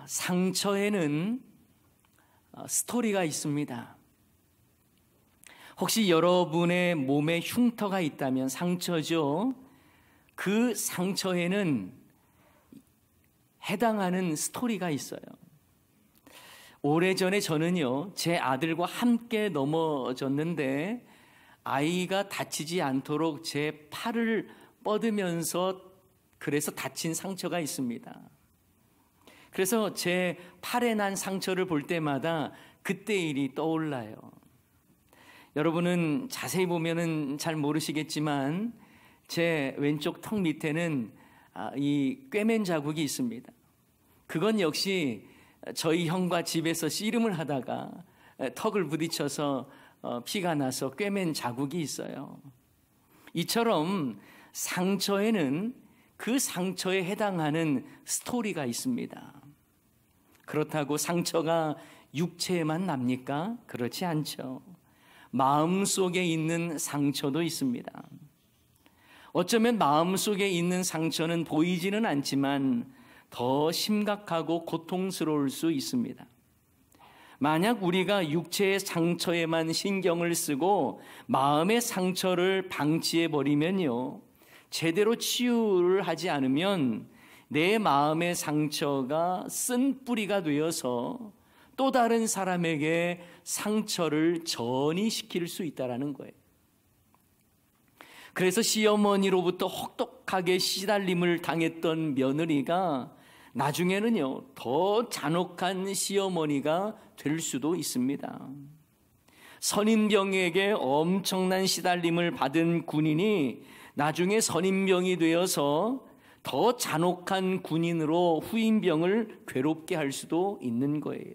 상처에는 스토리가 있습니다. 혹시 여러분의 몸에 흉터가 있다면 상처죠. 그 상처에는 해당하는 스토리가 있어요. 오래전에 저는요, 제 아들과 함께 넘어졌는데 아이가 다치지 않도록 제 팔을 뻗으면서 그래서 다친 상처가 있습니다. 그래서 제 팔에 난 상처를 볼 때마다 그때 일이 떠올라요. 여러분은 자세히 보면은 잘 모르시겠지만 제 왼쪽 턱 밑에는 이 꿰맨 자국이 있습니다. 그건 역시 저희 형과 집에서 씨름을 하다가 턱을 부딪혀서 피가 나서 꿰맨 자국이 있어요. 이처럼 상처에는 그 상처에 해당하는 스토리가 있습니다. 그렇다고 상처가 육체에만 납니까? 그렇지 않죠. 마음속에 있는 상처도 있습니다. 어쩌면 마음속에 있는 상처는 보이지는 않지만 더 심각하고 고통스러울 수 있습니다. 만약 우리가 육체의 상처에만 신경을 쓰고 마음의 상처를 방치해버리면요, 제대로 치유를 하지 않으면 내 마음의 상처가 쓴 뿌리가 되어서 또 다른 사람에게 상처를 전이시킬 수 있다는 거예요. 그래서 시어머니로부터 혹독하게 시달림을 당했던 며느리가 나중에는요, 더 잔혹한 시어머니가 될 수도 있습니다. 선임병에게 엄청난 시달림을 받은 군인이 나중에 선임병이 되어서 더 잔혹한 군인으로 후임병을 괴롭게 할 수도 있는 거예요.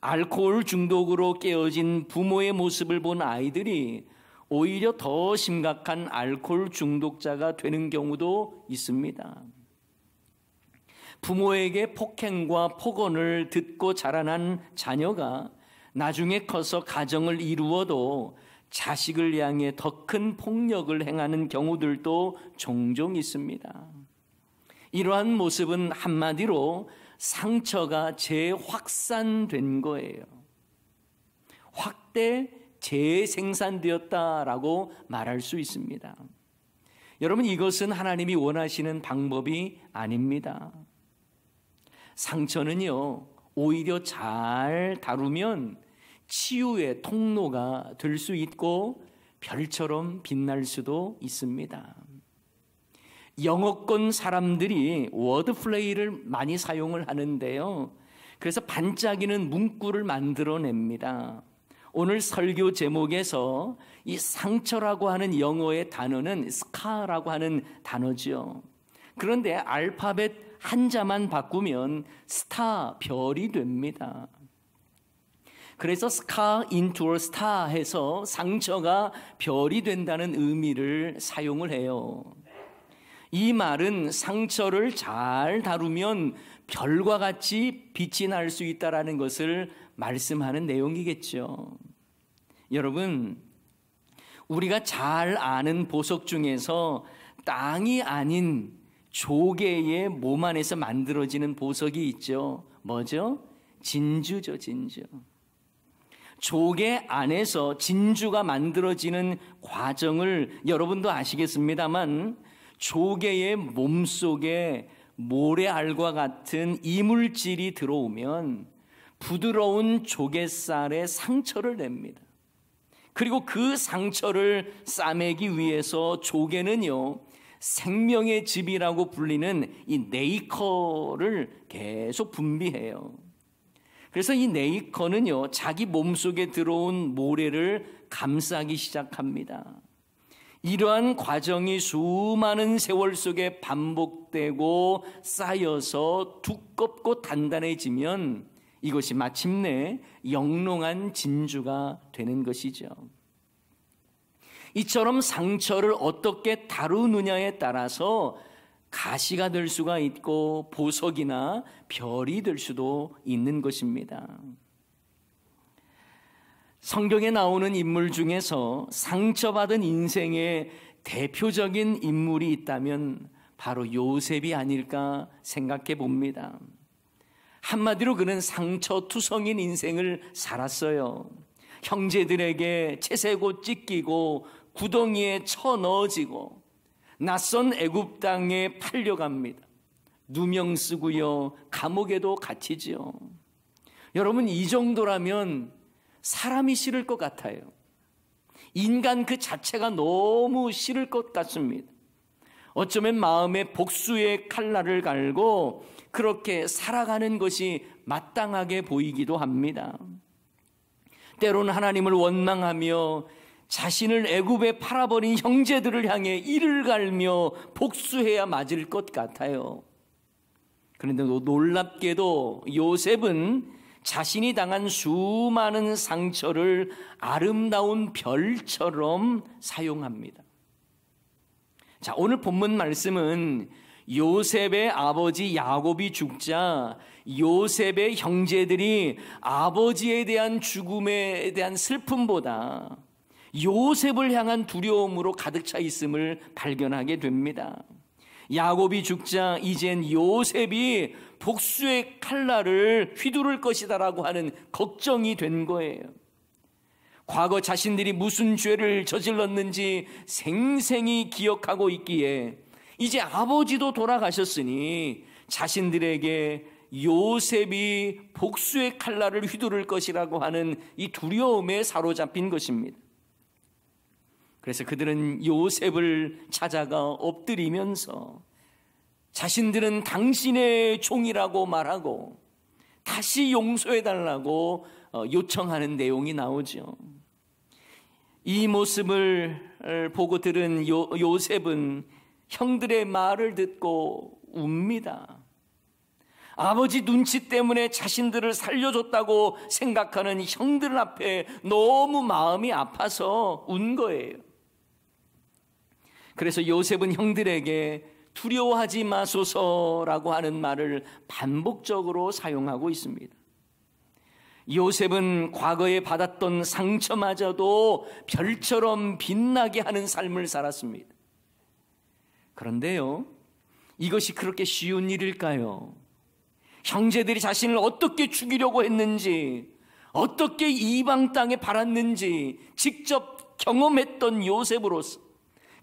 알코올 중독으로 깨어진 부모의 모습을 본 아이들이 오히려 더 심각한 알코올 중독자가 되는 경우도 있습니다. 부모에게 폭행과 폭언을 듣고 자라난 자녀가 나중에 커서 가정을 이루어도 자식을 향해 더 큰 폭력을 행하는 경우들도 종종 있습니다. 이러한 모습은 한마디로 상처가 재확산된 거예요. 확대 재생산되었다라고 말할 수 있습니다. 여러분, 이것은 하나님이 원하시는 방법이 아닙니다. 상처는요, 오히려 잘 다루면 치유의 통로가 될 수 있고 별처럼 빛날 수도 있습니다. 영어권 사람들이 워드플레이를 많이 사용을 하는데요, 그래서 반짝이는 문구를 만들어냅니다. 오늘 설교 제목에서 이 상처라고 하는 영어의 단어는 스카라고 하는 단어죠. 그런데 알파벳 한자만 바꾸면 스타, 별이 됩니다. 그래서 scar into a star 해서 상처가 별이 된다는 의미를 사용을 해요. 이 말은 상처를 잘 다루면 별과 같이 빛이 날 수 있다는 것을 말씀하는 내용이겠죠. 여러분, 우리가 잘 아는 보석 중에서 땅이 아닌 조개의 몸 안에서 만들어지는 보석이 있죠. 뭐죠? 진주죠, 진주. 조개 안에서 진주가 만들어지는 과정을 여러분도 아시겠습니다만, 조개의 몸속에 모래알과 같은 이물질이 들어오면 부드러운 조갯살에 상처를 냅니다. 그리고 그 상처를 싸매기 위해서 조개는요, 생명의 즙이라고 불리는 이 네이커를 계속 분비해요. 그래서 이 네이커는요, 자기 몸속에 들어온 모래를 감싸기 시작합니다. 이러한 과정이 수많은 세월 속에 반복되고 쌓여서 두껍고 단단해지면 이것이 마침내 영롱한 진주가 되는 것이죠. 이처럼 상처를 어떻게 다루느냐에 따라서 가시가 될 수가 있고 보석이나 별이 될 수도 있는 것입니다. 성경에 나오는 인물 중에서 상처받은 인생의 대표적인 인물이 있다면 바로 요셉이 아닐까 생각해 봅니다. 한마디로 그는 상처투성인 인생을 살았어요. 형제들에게 채세고 찢기고 구덩이에 쳐넣어지고 낯선 애굽 땅에 팔려갑니다. 누명 쓰고요, 감옥에도 갇히지요. 여러분, 이 정도라면 사람이 싫을 것 같아요. 인간 그 자체가 너무 싫을 것 같습니다. 어쩌면 마음에 복수의 칼날을 갈고 그렇게 살아가는 것이 마땅하게 보이기도 합니다. 때로는 하나님을 원망하며 자신을 애굽에 팔아버린 형제들을 향해 이를 갈며 복수해야 맞을 것 같아요. 그런데 놀랍게도 요셉은 자신이 당한 수많은 상처를 아름다운 별처럼 사용합니다. 자, 오늘 본문 말씀은 요셉의 아버지 야곱이 죽자 요셉의 형제들이 아버지에 대한 죽음에 대한 슬픔보다 요셉을 향한 두려움으로 가득 차 있음을 발견하게 됩니다. 야곱이 죽자 이젠 요셉이 복수의 칼날을 휘두를 것이다라고 하는 걱정이 된 거예요. 과거 자신들이 무슨 죄를 저질렀는지 생생히 기억하고 있기에 이제 아버지도 돌아가셨으니 자신들에게 요셉이 복수의 칼날을 휘두를 것이라고 하는 이 두려움에 사로잡힌 것입니다. 그래서 그들은 요셉을 찾아가 엎드리면서 자신들은 당신의 종이라고 말하고 다시 용서해달라고 요청하는 내용이 나오죠. 이 모습을 보고 들은 요셉은 형들의 말을 듣고 웁니다. 아버지 눈치 때문에 자신들을 살려줬다고 생각하는 형들 앞에 너무 마음이 아파서 운 거예요. 그래서 요셉은 형들에게 두려워하지 마소서라고 하는 말을 반복적으로 사용하고 있습니다. 요셉은 과거에 받았던 상처마저도 별처럼 빛나게 하는 삶을 살았습니다. 그런데요, 이것이 그렇게 쉬운 일일까요? 형제들이 자신을 어떻게 죽이려고 했는지, 어떻게 이방 땅에 팔았는지 직접 경험했던 요셉으로서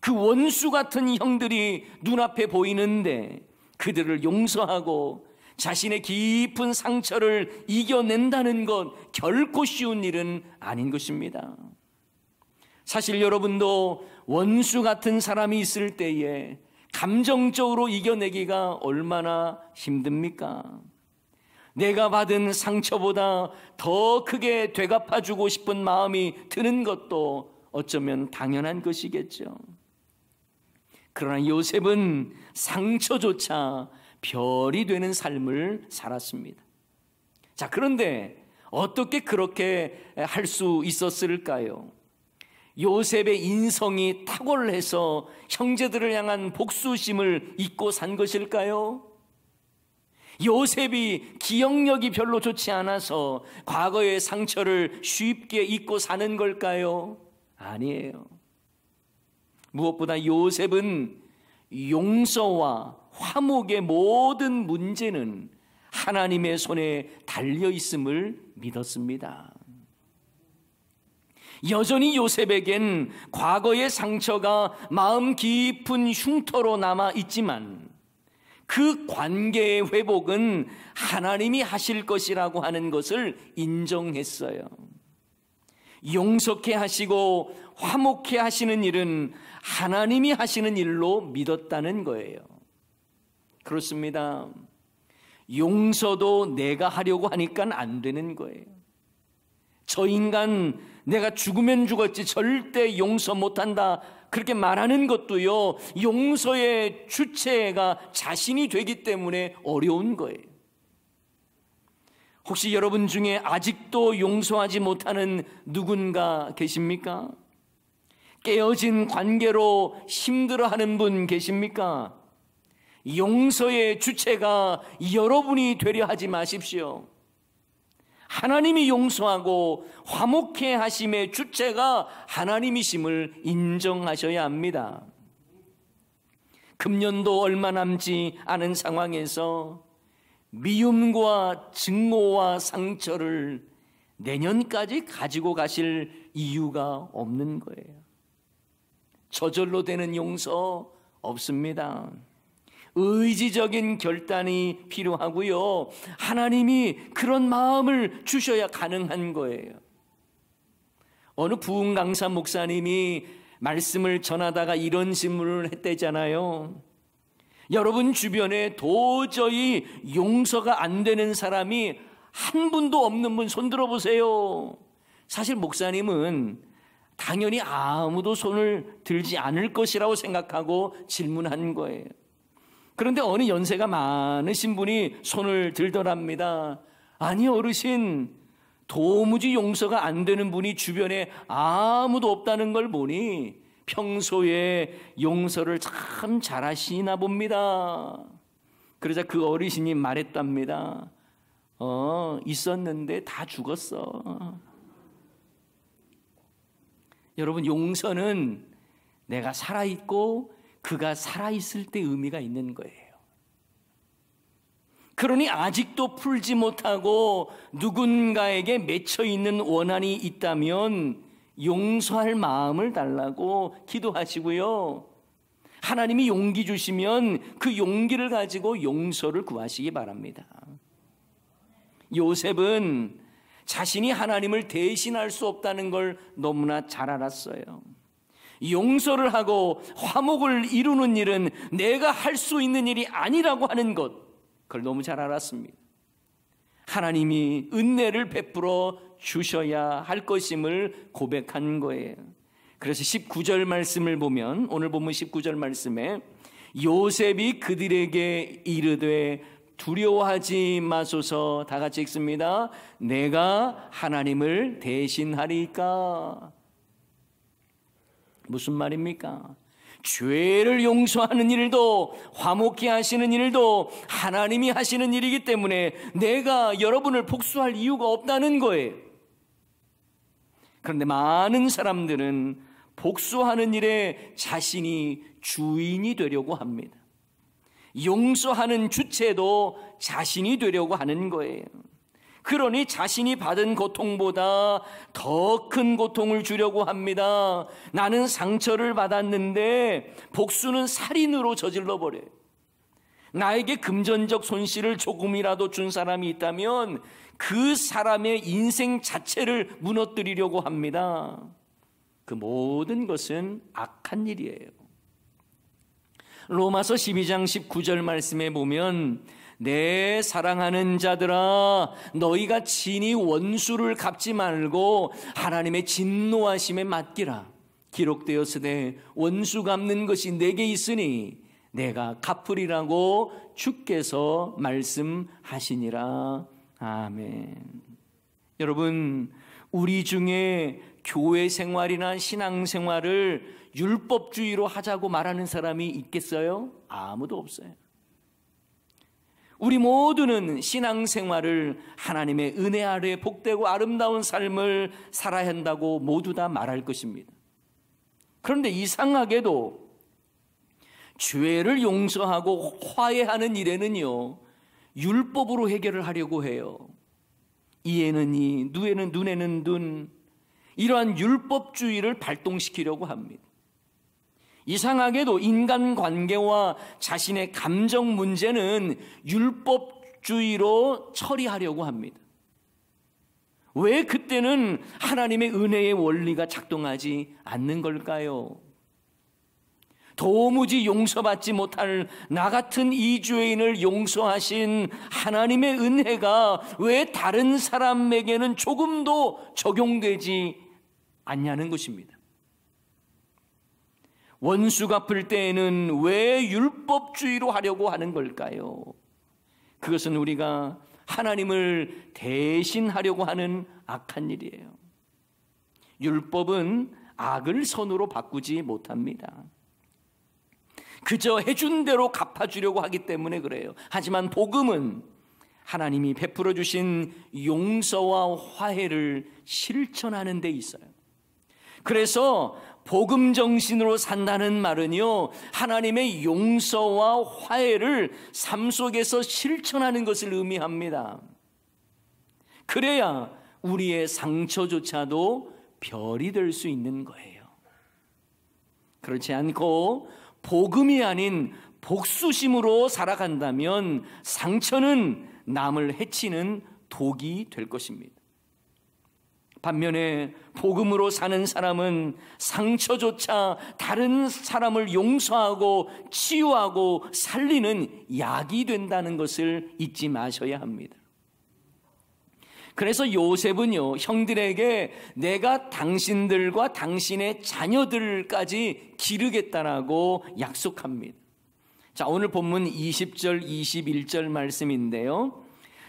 그 원수 같은 형들이 눈앞에 보이는데 그들을 용서하고 자신의 깊은 상처를 이겨낸다는 것 결코 쉬운 일은 아닌 것입니다. 사실 여러분도 원수 같은 사람이 있을 때에 감정적으로 이겨내기가 얼마나 힘듭니까? 내가 받은 상처보다 더 크게 되갚아주고 싶은 마음이 드는 것도 어쩌면 당연한 것이겠죠. 그러나 요셉은 상처조차 별이 되는 삶을 살았습니다. 자, 그런데 어떻게 그렇게 할 수 있었을까요? 요셉의 인성이 탁월해서 형제들을 향한 복수심을 잊고 산 것일까요? 요셉이 기억력이 별로 좋지 않아서 과거의 상처를 쉽게 잊고 사는 걸까요? 아니에요. 무엇보다 요셉은 용서와 화목의 모든 문제는 하나님의 손에 달려 있음을 믿었습니다. 여전히 요셉에겐 과거의 상처가 마음 깊은 흉터로 남아 있지만 그 관계의 회복은 하나님이 하실 것이라고 하는 것을 인정했어요. 용서케 하시고 화목케 하시는 일은 하나님이 하시는 일로 믿었다는 거예요. 그렇습니다. 용서도 내가 하려고 하니까 안 되는 거예요. 저 인간 내가 죽으면 죽었지 절대 용서 못한다 그렇게 말하는 것도요, 용서의 주체가 자신이 되기 때문에 어려운 거예요. 혹시 여러분 중에 아직도 용서하지 못하는 누군가 계십니까? 깨어진 관계로 힘들어하는 분 계십니까? 용서의 주체가 여러분이 되려 하지 마십시오. 하나님이 용서하고 화목케 하심의 주체가 하나님이심을 인정하셔야 합니다. 금년도 얼마 남지 않은 상황에서 미움과 증오와 상처를 내년까지 가지고 가실 이유가 없는 거예요. 저절로 되는 용서 없습니다. 의지적인 결단이 필요하고요. 하나님이 그런 마음을 주셔야 가능한 거예요. 어느 부흥 강사 목사님이 말씀을 전하다가 이런 질문을 했대잖아요. 여러분 주변에 도저히 용서가 안 되는 사람이 한 분도 없는 분 손 들어보세요. 사실 목사님은 당연히 아무도 손을 들지 않을 것이라고 생각하고 질문한 거예요. 그런데 어느 연세가 많으신 분이 손을 들더랍니다. 아니 어르신, 도무지 용서가 안 되는 분이 주변에 아무도 없다는 걸 보니 평소에 용서를 참 잘하시나 봅니다. 그러자 그 어르신이 말했답니다. 있었는데 다 죽었어. 여러분, 용서는 내가 살아있고 그가 살아있을 때 의미가 있는 거예요. 그러니 아직도 풀지 못하고 누군가에게 맺혀있는 원한이 있다면 용서할 마음을 달라고 기도하시고요. 하나님이 용기 주시면 그 용기를 가지고 용서를 구하시기 바랍니다. 요셉은 자신이 하나님을 대신할 수 없다는 걸 너무나 잘 알았어요. 용서를 하고 화목을 이루는 일은 내가 할 수 있는 일이 아니라고 하는 것, 그걸 너무 잘 알았습니다. 하나님이 은혜를 베풀어 주셔야 할 것임을 고백한 거예요. 그래서 19절 말씀을 보면, 오늘 본문 19절 말씀에 요셉이 그들에게 이르되 두려워하지 마소서, 다 같이 읽습니다. 내가 하나님을 대신하리까. 무슨 말입니까? 죄를 용서하는 일도 화목케 하시는 일도 하나님이 하시는 일이기 때문에 내가 여러분을 복수할 이유가 없다는 거예요. 그런데 많은 사람들은 복수하는 일에 자신이 주인이 되려고 합니다. 용서하는 주체도 자신이 되려고 하는 거예요. 그러니 자신이 받은 고통보다 더 큰 고통을 주려고 합니다. 나는 상처를 받았는데 복수는 살인으로 저질러 버려요. 나에게 금전적 손실을 조금이라도 준 사람이 있다면 그 사람의 인생 자체를 무너뜨리려고 합니다. 그 모든 것은 악한 일이에요. 로마서 12장 19절 말씀에 보면 내 사랑하는 자들아, 너희가 친히 원수를 갚지 말고 하나님의 진노하심에 맡기라. 기록되었으되 원수 갚는 것이 내게 있으니 내가 갚으리라고 주께서 말씀하시니라. 아멘. 여러분, 우리 중에 교회 생활이나 신앙 생활을 율법주의로 하자고 말하는 사람이 있겠어요? 아무도 없어요. 우리 모두는 신앙생활을 하나님의 은혜 아래 복되고 아름다운 삶을 살아야 한다고 모두 다 말할 것입니다. 그런데 이상하게도 죄를 용서하고 화해하는 일에는요, 율법으로 해결을 하려고 해요. 이에는 이, 누에는 눈에는 눈, 이러한 율법주의를 발동시키려고 합니다. 이상하게도 인간관계와 자신의 감정 문제는 율법주의로 처리하려고 합니다. 왜 그때는 하나님의 은혜의 원리가 작동하지 않는 걸까요? 도무지 용서받지 못할 나 같은 이주의인을 용서하신 하나님의 은혜가 왜 다른 사람에게는 조금도 적용되지 않냐는 것입니다. 원수 갚을 때에는 왜 율법주의로 하려고 하는 걸까요? 그것은 우리가 하나님을 대신하려고 하는 악한 일이에요. 율법은 악을 선으로 바꾸지 못합니다. 그저 해준 대로 갚아주려고 하기 때문에 그래요. 하지만 복음은 하나님이 베풀어 주신 용서와 화해를 실천하는 데 있어요. 그래서 복음 정신으로 산다는 말은요, 하나님의 용서와 화해를 삶 속에서 실천하는 것을 의미합니다. 그래야 우리의 상처조차도 별이 될 수 있는 거예요. 그렇지 않고 복음이 아닌 복수심으로 살아간다면 상처는 남을 해치는 독이 될 것입니다. 반면에 복음으로 사는 사람은 상처조차 다른 사람을 용서하고 치유하고 살리는 약이 된다는 것을 잊지 마셔야 합니다. 그래서 요셉은요, 형들에게 내가 당신들과 당신의 자녀들까지 기르겠다라고 약속합니다. 자, 오늘 본문 20절 21절 말씀인데요,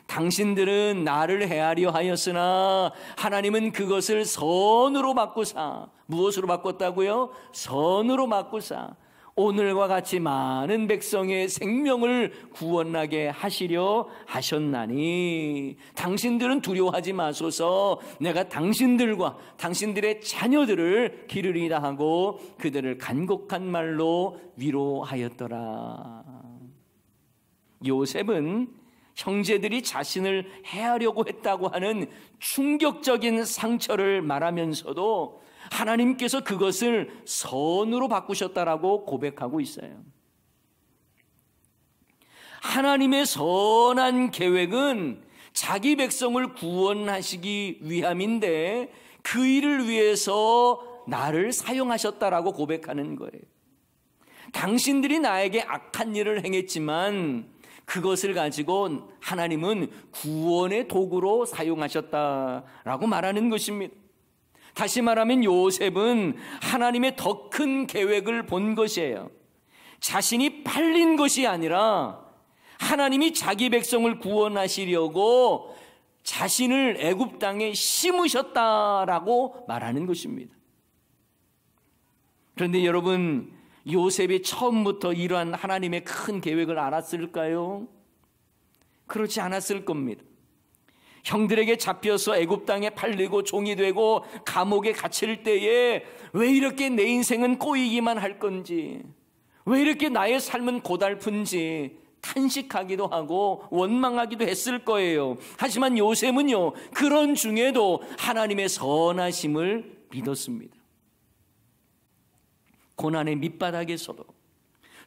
당신들은 나를 해하려 하였으나 하나님은 그것을 선으로 바꾸사. 무엇으로 바꿨다고요? 선으로 바꾸사 오늘과 같이 많은 백성의 생명을 구원하게 하시려 하셨나니 당신들은 두려워하지 마소서. 내가 당신들과 당신들의 자녀들을 기르리라 하고 그들을 간곡한 말로 위로하였더라. 요셉은 형제들이 자신을 해하려고 했다고 하는 충격적인 상처를 말하면서도 하나님께서 그것을 선으로 바꾸셨다라고 고백하고 있어요. 하나님의 선한 계획은 자기 백성을 구원하시기 위함인데 그 일을 위해서 나를 사용하셨다라고 고백하는 거예요. 당신들이 나에게 악한 일을 행했지만 그것을 가지고 하나님은 구원의 도구로 사용하셨다라고 말하는 것입니다. 다시 말하면 요셉은 하나님의 더 큰 계획을 본 것이에요. 자신이 팔린 것이 아니라 하나님이 자기 백성을 구원하시려고 자신을 애굽 땅에 심으셨다라고 말하는 것입니다. 그런데 여러분, 요셉이 처음부터 이러한 하나님의 큰 계획을 알았을까요? 그렇지 않았을 겁니다. 형들에게 잡혀서 애굽 땅에 팔리고 종이 되고 감옥에 갇힐 때에 왜 이렇게 내 인생은 꼬이기만 할 건지, 왜 이렇게 나의 삶은 고달픈지 탄식하기도 하고 원망하기도 했을 거예요. 하지만 요셉은요, 그런 중에도 하나님의 선하심을 믿었습니다. 고난의 밑바닥에서도,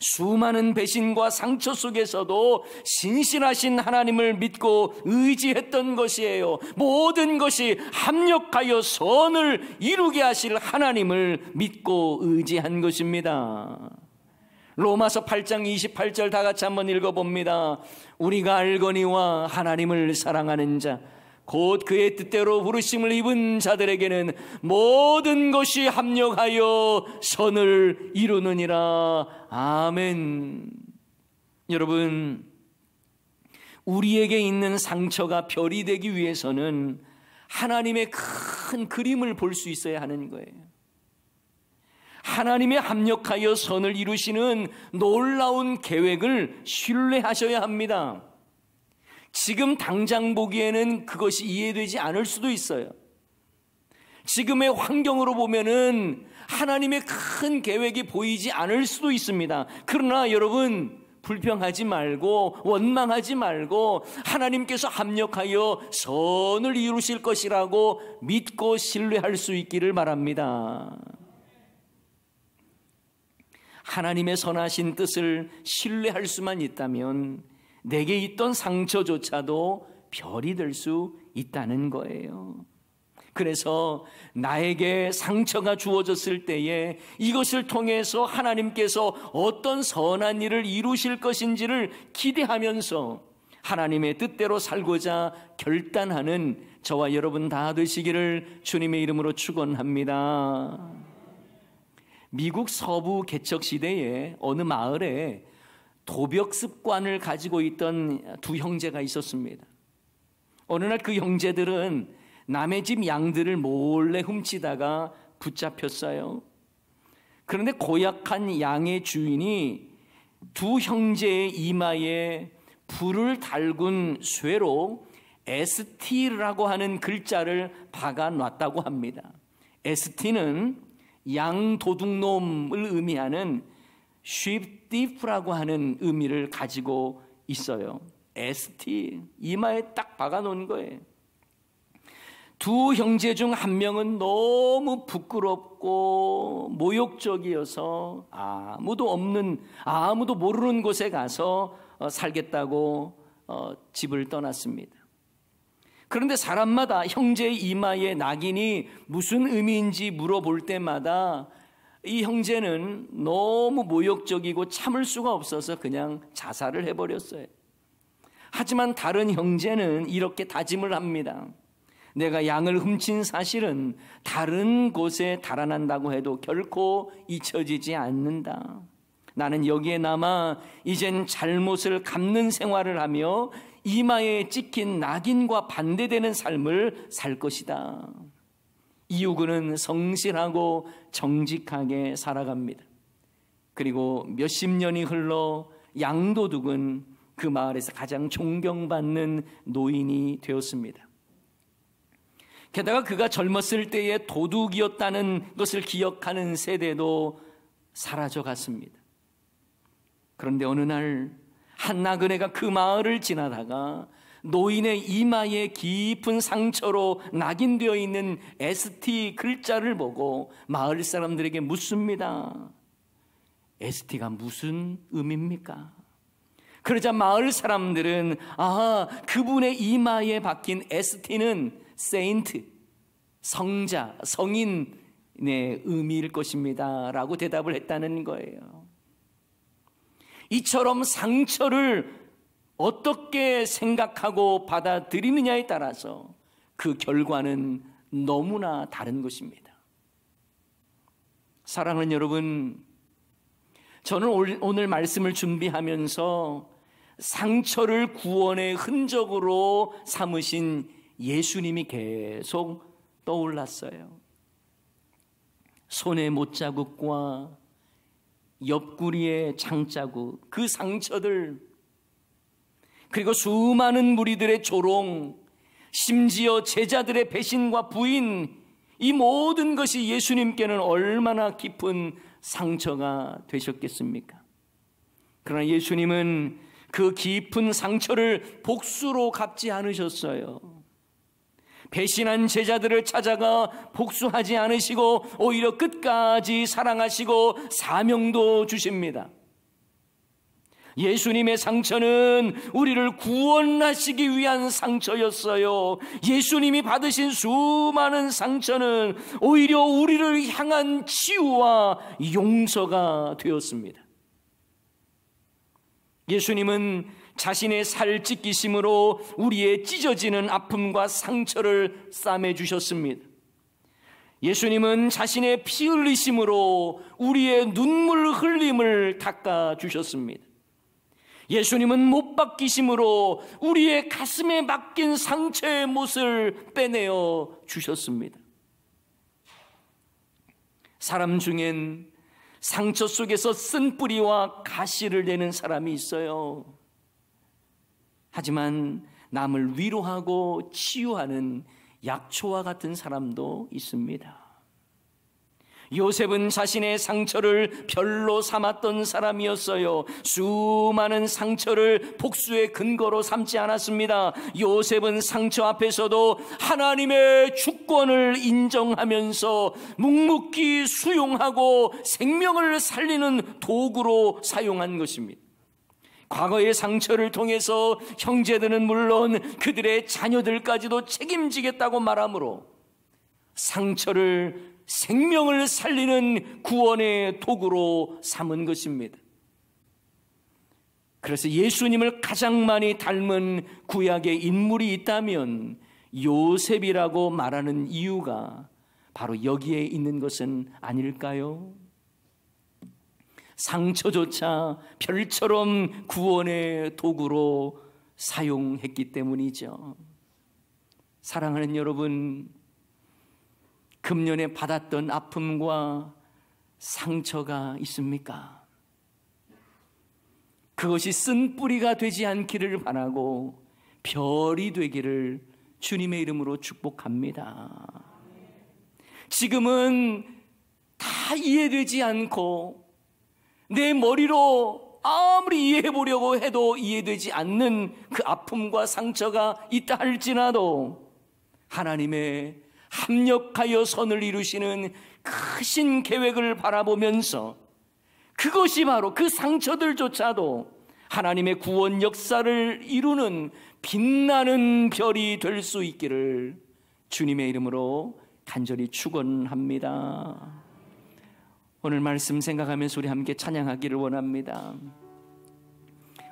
수많은 배신과 상처 속에서도 신실하신 하나님을 믿고 의지했던 것이에요. 모든 것이 합력하여 선을 이루게 하실 하나님을 믿고 의지한 것입니다. 로마서 8장 28절 다 같이 한번 읽어봅니다. 우리가 알거니와 하나님을 사랑하는 자 곧 그의 뜻대로 부르심을 입은 자들에게는 모든 것이 합력하여 선을 이루느니라. 아멘. 여러분, 우리에게 있는 상처가 별이 되기 위해서는 하나님의 큰 그림을 볼 수 있어야 하는 거예요. 하나님의 합력하여 선을 이루시는 놀라운 계획을 신뢰하셔야 합니다. 지금 당장 보기에는 그것이 이해되지 않을 수도 있어요. 지금의 환경으로 보면은 하나님의 큰 계획이 보이지 않을 수도 있습니다. 그러나 여러분, 불평하지 말고 원망하지 말고 하나님께서 합력하여 선을 이루실 것이라고 믿고 신뢰할 수 있기를 바랍니다. 하나님의 선하신 뜻을 신뢰할 수만 있다면 내게 있던 상처조차도 별이 될 수 있다는 거예요. 그래서 나에게 상처가 주어졌을 때에 이것을 통해서 하나님께서 어떤 선한 일을 이루실 것인지를 기대하면서 하나님의 뜻대로 살고자 결단하는 저와 여러분 다 되시기를 주님의 이름으로 축원합니다. 미국 서부 개척 시대에 어느 마을에 도벽 습관을 가지고 있던 두 형제가 있었습니다. 어느 날 그 형제들은 남의 집 양들을 몰래 훔치다가 붙잡혔어요. 그런데 고약한 양의 주인이 두 형제의 이마에 불을 달군 쇠로 ST라고 하는 글자를 박아 놨다고 합니다. ST는 양도둑놈을 의미하는 sheep thief라고 하는 의미를 가지고 있어요. ST, 이마에 딱 박아놓은 거예요. 두 형제 중 한 명은 너무 부끄럽고 모욕적이어서 아무도 모르는 곳에 가서 살겠다고 집을 떠났습니다. 그런데 사람마다 형제의 이마에 낙인이 무슨 의미인지 물어볼 때마다 이 형제는 너무 모욕적이고 참을 수가 없어서 그냥 자살을 해버렸어요. 하지만 다른 형제는 이렇게 다짐을 합니다. 내가 양을 훔친 사실은 다른 곳에 달아난다고 해도 결코 잊혀지지 않는다. 나는 여기에 남아 이젠 잘못을 갚는 생활을 하며 이마에 찍힌 낙인과 반대되는 삶을 살 것이다. 이후그는 성실하고 정직하게 살아갑니다. 그리고 몇십 년이 흘러 양도둑은 그 마을에서 가장 존경받는 노인이 되었습니다. 게다가 그가 젊었을 때의 도둑이었다는 것을 기억하는 세대도 사라져갔습니다. 그런데 어느 날 한 나그네가 그 마을을 지나다가 노인의 이마에 깊은 상처로 낙인되어 있는 ST 글자를 보고 마을 사람들에게 묻습니다. ST가 무슨 의미입니까? 그러자 마을 사람들은 그분의 이마에 박힌 ST는 세인트, 성자, 성인의 의미일 것입니다 라고 대답을 했다는 거예요. 이처럼 상처를 어떻게 생각하고 받아들이느냐에 따라서 그 결과는 너무나 다른 것입니다. 사랑하는 여러분, 저는 오늘 말씀을 준비하면서 상처를 구원의 흔적으로 삼으신 예수님이 계속 떠올랐어요. 손의 못자국과 옆구리의 장자국, 그 상처들, 그리고 수많은 무리들의 조롱, 심지어 제자들의 배신과 부인, 이 모든 것이 예수님께는 얼마나 깊은 상처가 되셨겠습니까? 그러나 예수님은 그 깊은 상처를 복수로 갚지 않으셨어요. 배신한 제자들을 찾아가 복수하지 않으시고 오히려 끝까지 사랑하시고 사명도 주십니다. 예수님의 상처는 우리를 구원하시기 위한 상처였어요. 예수님이 받으신 수많은 상처는 오히려 우리를 향한 치유와 용서가 되었습니다. 예수님은 자신의 살 찢기심으로 우리의 찢어지는 아픔과 상처를 싸매주셨습니다. 예수님은 자신의 피 흘리심으로 우리의 눈물 흘림을 닦아주셨습니다. 예수님은 못 박히심으로 우리의 가슴에 막힌 상처의 못을 빼내어 주셨습니다. 사람 중엔 상처 속에서 쓴뿌리와 가시를 내는 사람이 있어요. 하지만 남을 위로하고 치유하는 약초와 같은 사람도 있습니다. 요셉은 자신의 상처를 별로 삼았던 사람이었어요. 수많은 상처를 복수의 근거로 삼지 않았습니다. 요셉은 상처 앞에서도 하나님의 주권을 인정하면서 묵묵히 수용하고 생명을 살리는 도구로 사용한 것입니다. 과거의 상처를 통해서 형제들은 물론 그들의 자녀들까지도 책임지겠다고 말하므로 상처를 생명을 살리는 구원의 도구로 삼은 것입니다. 그래서 예수님을 가장 많이 닮은 구약의 인물이 있다면 요셉이라고 말하는 이유가 바로 여기에 있는 것은 아닐까요? 상처조차 별처럼 구원의 도구로 사용했기 때문이죠. 사랑하는 여러분, 금년에 받았던 아픔과 상처가 있습니까? 그것이 쓴뿌리가 되지 않기를 바라고 별이 되기를 주님의 이름으로 축복합니다. 지금은 다 다 이해되지 않고 내 머리로 아무리 이해해 보려고 해도 이해되지 않는 그 아픔과 상처가 있다 할지라도 하나님의 합력하여 선을 이루시는 크신 계획을 바라보면서 그것이 바로 그 상처들조차도 하나님의 구원 역사를 이루는 빛나는 별이 될 수 있기를 주님의 이름으로 간절히 축원합니다. 오늘 말씀 생각하면서 우리 함께 찬양하기를 원합니다.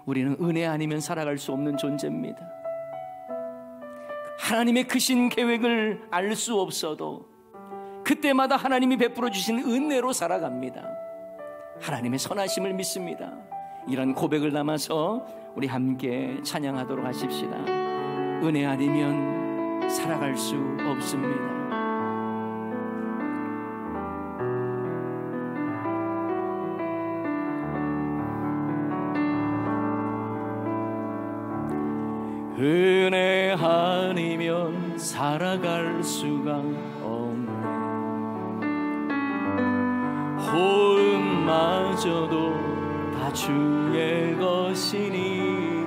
우리는 은혜 아니면 살아갈 수 없는 존재입니다. 하나님의 크신 계획을 알 수 없어도 그때마다 하나님이 베풀어 주신 은혜로 살아갑니다. 하나님의 선하심을 믿습니다. 이런 고백을 담아서 우리 함께 찬양하도록 하십시다. 은혜 아니면 살아갈 수 없습니다. 은혜 아니면 살아갈 수가 없네. 호흡마저도 다 주의 것이니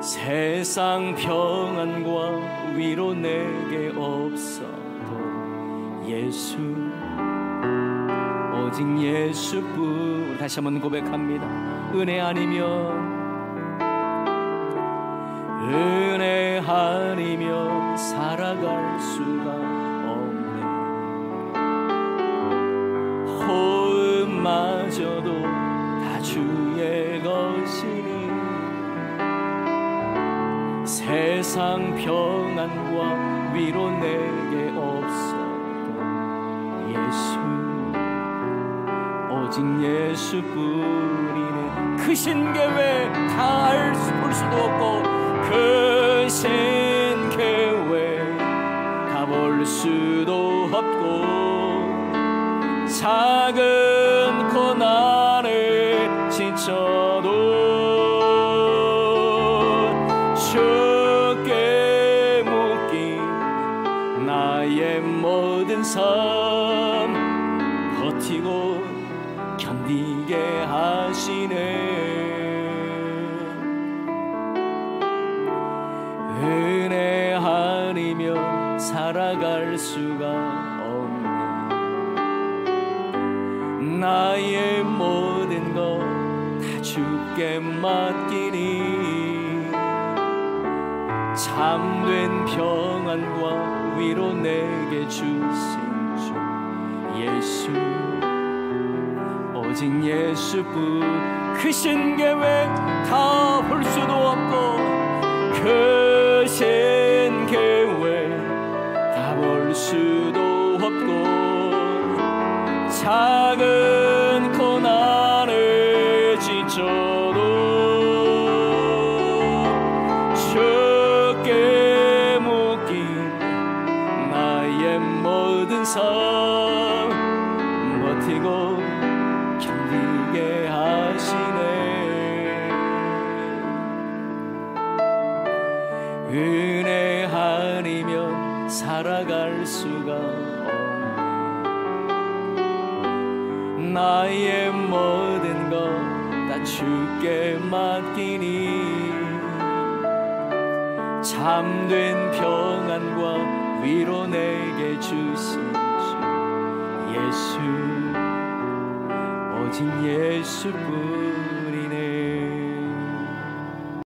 세상 평안과 위로 내게 없어도 예수, 오직 예수뿐. 다시 한번 고백합니다. 은혜 아니면 살아갈 수가 없네. 호흡마저도 다 주의 것이니 세상 평안과 위로 내게 없어도 예수, 오직 예수뿐이네. 크신 계획 다 볼 수도 없고 크신 계획 다 볼 수도 없고 작은 고난에 지쳐도 주께 묶인 나의 모든 삶 버티고 견디게 하시네. 은혜 아니면 살아갈 수가 없네. 나의 모든 것 다 주께 맡기니 참된 평안과 위로 내게 주신 주 예수, 오직 예수뿐. 크신 계획 다 볼 수도 없고 크신 계획 다 볼 수도 없고 작은 고난에 지쳐도 주께 묶인 나의 모든 삶 버티고 견디게 하시네. 은혜 아니면 살아갈 수가 없네. 나의 모든 것 다 주께 맡기니 참된 평안과 위로 내게 주신 주 예수, 오직 예수뿐.